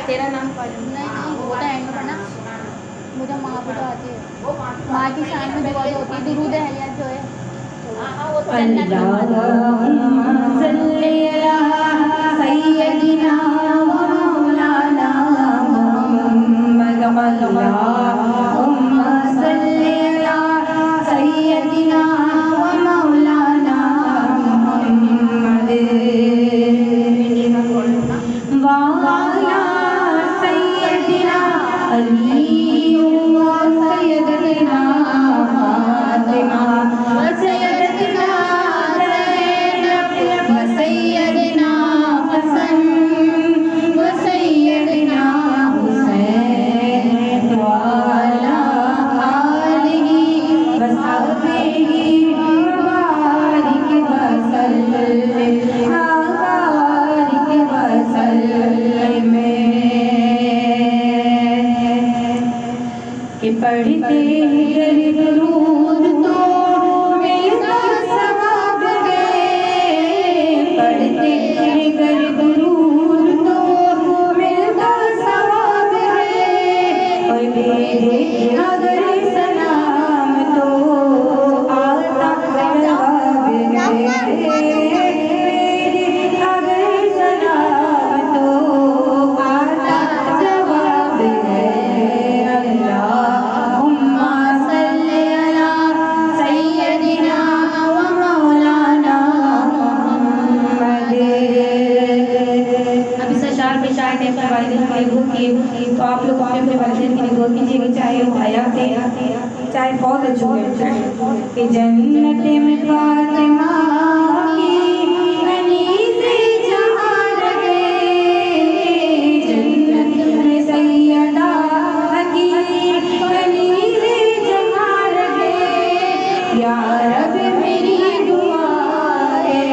तेरा नाम नहीं वो तो एंड में ना मुझे माँ भी तो आती है माँ की शान में दुआ होती है दुरूद अहलिया जो है कि पढ़ते गर दुरूद तो मिलता सवाब है, पढ़ते गर दुरूद तो मिलता सवाब है, और मेरे अगर सलाम तो आता जवाब है, मेरे अगर सलाम तो आता जवाब है। अल्लाहुम्मा सल्ली अला सय्यदिना व मौलाना मुहम्मद। अब इस अशार पे शायद अपने वालिदैन के लिए दुआ किए, तो आप लोग अपने वालिदैन के लिए दुआ कीजिएगा, चाहे वो हयात है चाहे बहुत अच्छे हुए, कि जन्नत में फातिमा की गली से जहाँ रहे, जन्नत में सैयदा की गली से जहाँ रहे, या रब मेरी दुआ है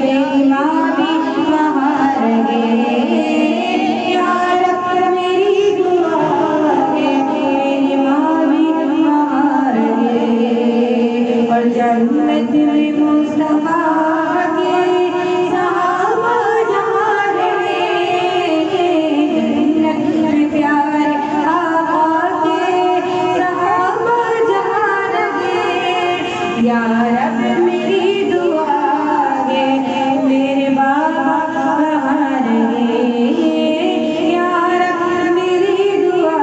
मेरी माँ भी वहाँ रहे, या रब मेरी दुआ है मेरी माँ भी वहाँ रहे, और जन्नत में मुस्तफा के सहाबा जहाँ रहे, जन्नत में प्यारे आका के सहाबा जहाँ रहे, या रब मेरी दुआ है मेरे बाबा वहाँ रहे, या रब मेरी दुआ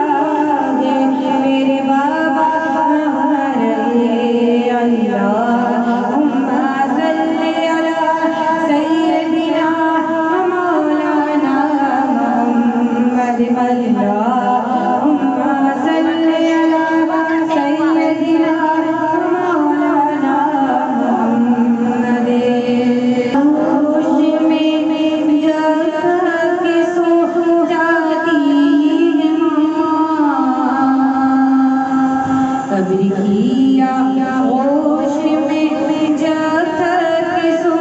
है मेरे बाबा वहाँ रहे। अल्लाहुम्मा सल्ली अला सय्यदिना व मौलाना मुहम्मद। अल्लाहुम्मा सल्ली अला सय्यदिना व मौलाना मुहम्मद। होश में जाके सो जाती है माँ, कब्र किया होश में जाके सो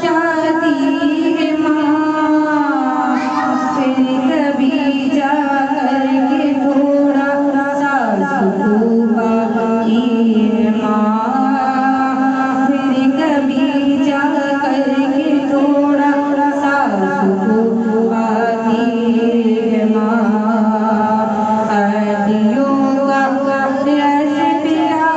जाती है माँ, फिर कभी जाकर के थोड़ा सा सुकून पाती है माँ, फिर कभी जाकर के थोड़ा सा सुकून पाती है माँ। हदियों का रस पिला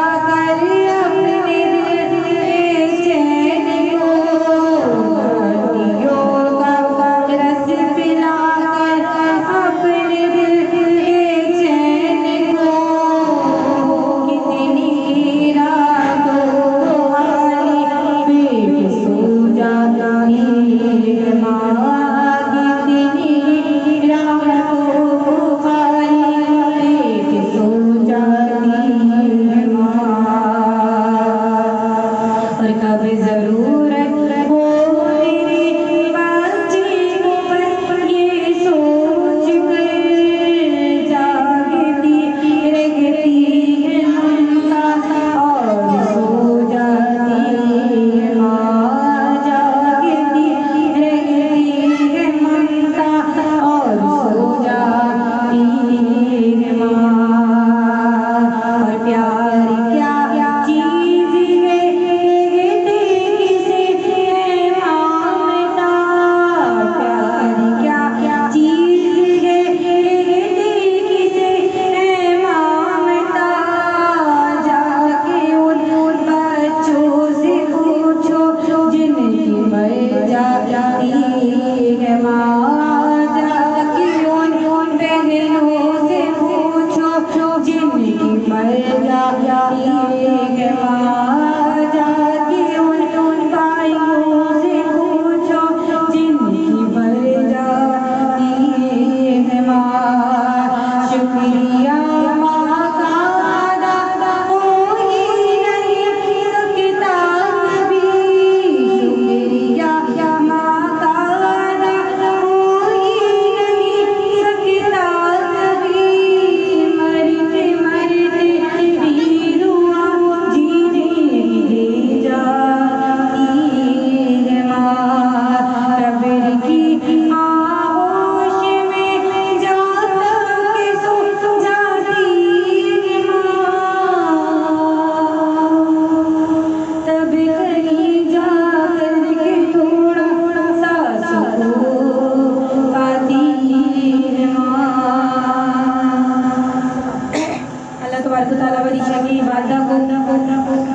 तबारक व तआला वरीशा की इबादत को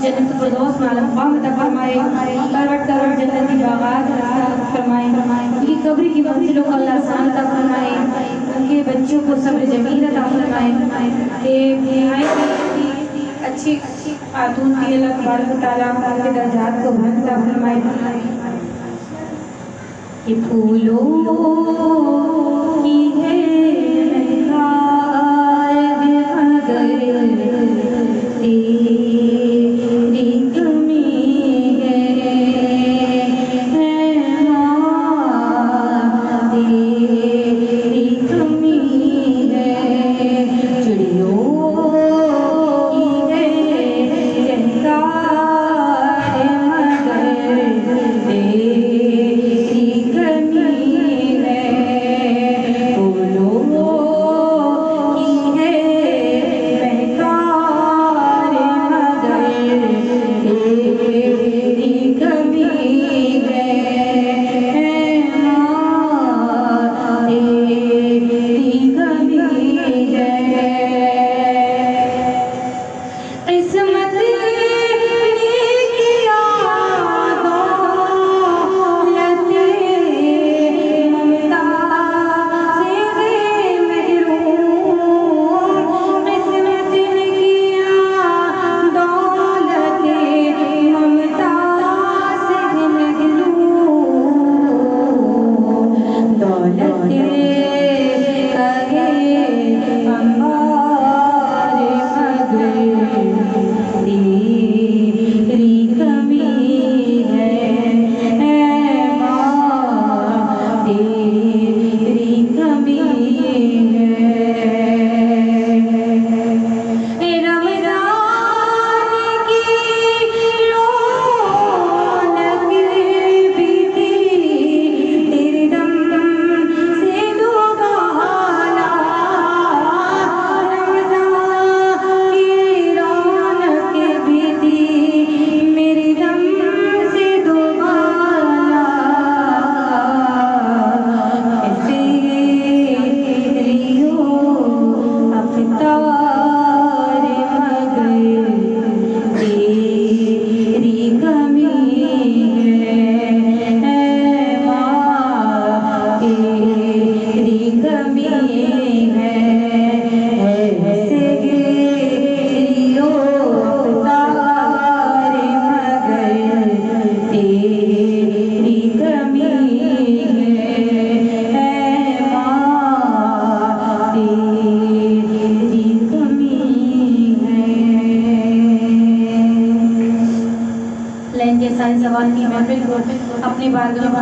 जन्नत फिरदौस में आलम अता फरमाए, परवरदिगार जन्नती बागात फरमाए, उनकी कब्र की मंजिलों को अल्लाह आसान अता फरमाए, उनके बच्चों को सब्र जमील अता फरमाए, कि अच्छी खातून की अल्लाह तबारक व तआला उनके दर्जात को बुलंद अता फरमाए। कि फूलों की है महकार मगर तेरी कमी है माँ, तेरी कमी है। चिड़ियों की है चहकार मगर तेरी कमी है। फूलों की है महकार मगर तेरी कमी है माँ, तेरी कमी है। किस्मत ने किया दौलते ममता से महरूम। किस्मत ने किया दौलते ममता से महरूम। दौलते कहे अंबार मगर तेरी कमी है माँ, तेरी कमी है। रमज़ान की रौनक भी थी तेरे दम से दोबारा। रमज़ान की रौनक भी थी मेरे दम से दोबारा। ऐसे रियो अफ्तार मगर तेरी कमी है माँ, तेरी कमी है। ऐसे रियो अफ्तार मगर तेरी कमी है माँ, तेरी कमी है। लाइन के सारे सवाल की महफिल को अपनी बारगाह में